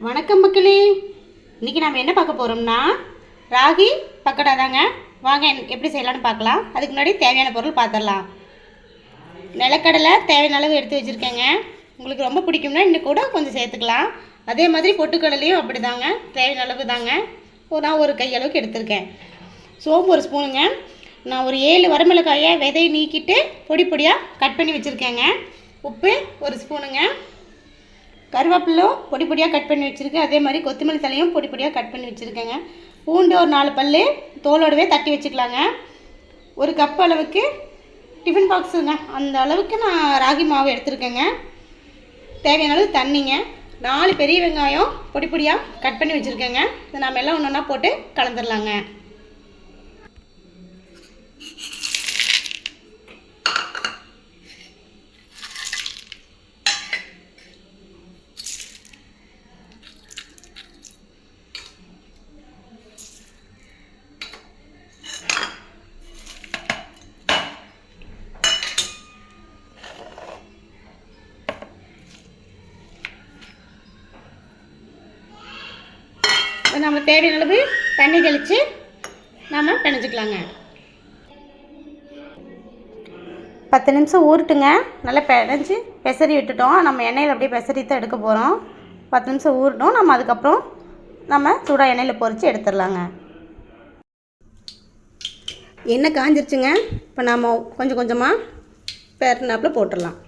வணக்கம் மக்களே. இன்றைக்கி நம்ம என்ன பார்க்க போகிறோம்னா ராகி பக்கோடா தாங்க. வாங்க எப்படி செய்யலான்னு பார்க்கலாம். அதுக்கு முன்னாடி தேவையான பொருள் பார்த்துடலாம். நிலக்கடலை தேவையான அளவு எடுத்து வச்சுருக்கேங்க. உங்களுக்கு ரொம்ப பிடிக்கும்னா இன்னும் கூட கொஞ்சம் சேர்த்துக்கலாம். அதே மாதிரி பொட்டுக்கடலையும் அப்படி தாங்க, தேவையான அளவு தாங்க. நான் ஒரு கையளவுக்கு எடுத்திருக்கேன். சோம்பு ஒரு ஸ்பூனுங்க. நான் ஒரு 7 வரமிளகாயை விதையை நீக்கிட்டு பொடி பொடியாக கட் பண்ணி வச்சுருக்கேங்க. உப்பு ஒரு ஸ்பூனுங்க. கருவேப்பிலை பொடி பொடியாக கட் பண்ணி வச்சுருக்கேன். அதே மாதிரி கொத்தமல்லி தலையும் பொடி பொடியாக கட் பண்ணி வச்சுருக்கேங்க. பூண்டு ஒரு 4 பல் தோலோடவே தட்டி வச்சுக்கலாங்க. ஒரு கப் அளவுக்கு டிஃபன் பாக்ஸுங்க, அந்த அளவுக்கு நான் ராகி மாவு எடுத்துருக்கேங்க. தேவையான அளவு தண்ணிங்க. 4 பெரிய வெங்காயம் பொடி பொடியாக கட் பண்ணி வச்சுருக்கேங்க. இதை நம்ம எல்லாம் ஒன்று ஒன்றா போட்டு கலந்துடலாங்க. நம்ம தேவையான அளவு தண்ணி தெளித்து நம்ம பிணைஞ்சிக்கலாங்க. 10 நிமிஷம் ஊறட்டுங்க. நல்லா பிணைஞ்சி பெசரி விட்டுட்டோம். நம்ம எண்ணெயில் அப்படியே பெசரி தான் எடுக்க போகிறோம். 10 நிமிஷம் ஊறட்டும். நம்ம அதுக்கப்புறம் நம்ம சூடாக எண்ணெயில் பொரித்து எடுத்துடலாங்க. எண்ணெய் காஞ்சிருச்சுங்க. இப்போ நம்ம கொஞ்சம் கொஞ்சமாக பெரட்டினாப்பில் போட்டுடலாம்.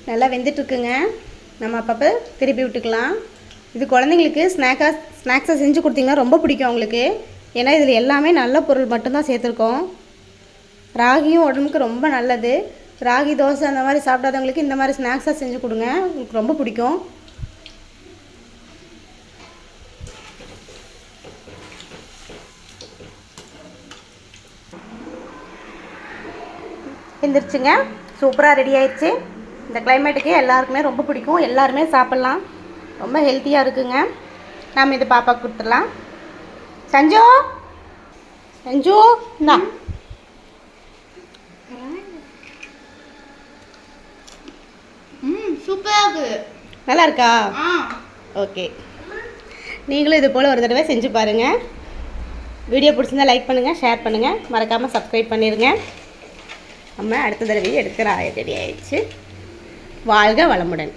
நல்லா வெந்துட்டுருக்குங்க. நம்ம அப்பப்போ திருப்பி விட்டுக்கலாம். இது குழந்தைங்களுக்கு ஸ்நாக்ஸாக செஞ்சு கொடுத்தீங்கன்னா ரொம்ப பிடிக்கும் அவங்களுக்கு. ஏன்னா இதில் எல்லாமே நல்ல பொருள் மட்டும்தான் சேர்த்துருக்கோம். ராகியும் உடம்புக்கு ரொம்ப நல்லது. ராகி தோசை அந்த மாதிரி சாப்பிடாதவங்களுக்கு இந்த மாதிரி ஸ்நாக்ஸாக செஞ்சு கொடுங்க, உங்களுக்கு ரொம்ப பிடிக்கும். எந்திரிச்சுங்க, சூப்பராக ரெடி ஆயிடுச்சு. இந்த கிளைமேட்டுக்கு எல்லாருக்குமே ரொம்ப பிடிக்கும். எல்லாருமே சாப்பிட்லாம். ரொம்ப ஹெல்த்தியாக இருக்குங்க. நாம் இது பாப்பாவுக்கு கொடுத்துடலாம். சஞ்சு சஞ்சு இந்தா. சூப்பராக இருக்குது. நல்லா இருக்கா? ஓகே, நீங்களும் இது போல் ஒரு தடவை செஞ்சு பாருங்கள். வீடியோ பிடிச்சிருந்தா லைக் பண்ணுங்கள், ஷேர் பண்ணுங்கள், மறக்காமல் சப்ஸ்கிரைப் பண்ணிடுங்க. நம்ம அடுத்த தடவை எடுக்கிற ரெடி ஆயிடுச்சு. வாழ்க வளமுடன்.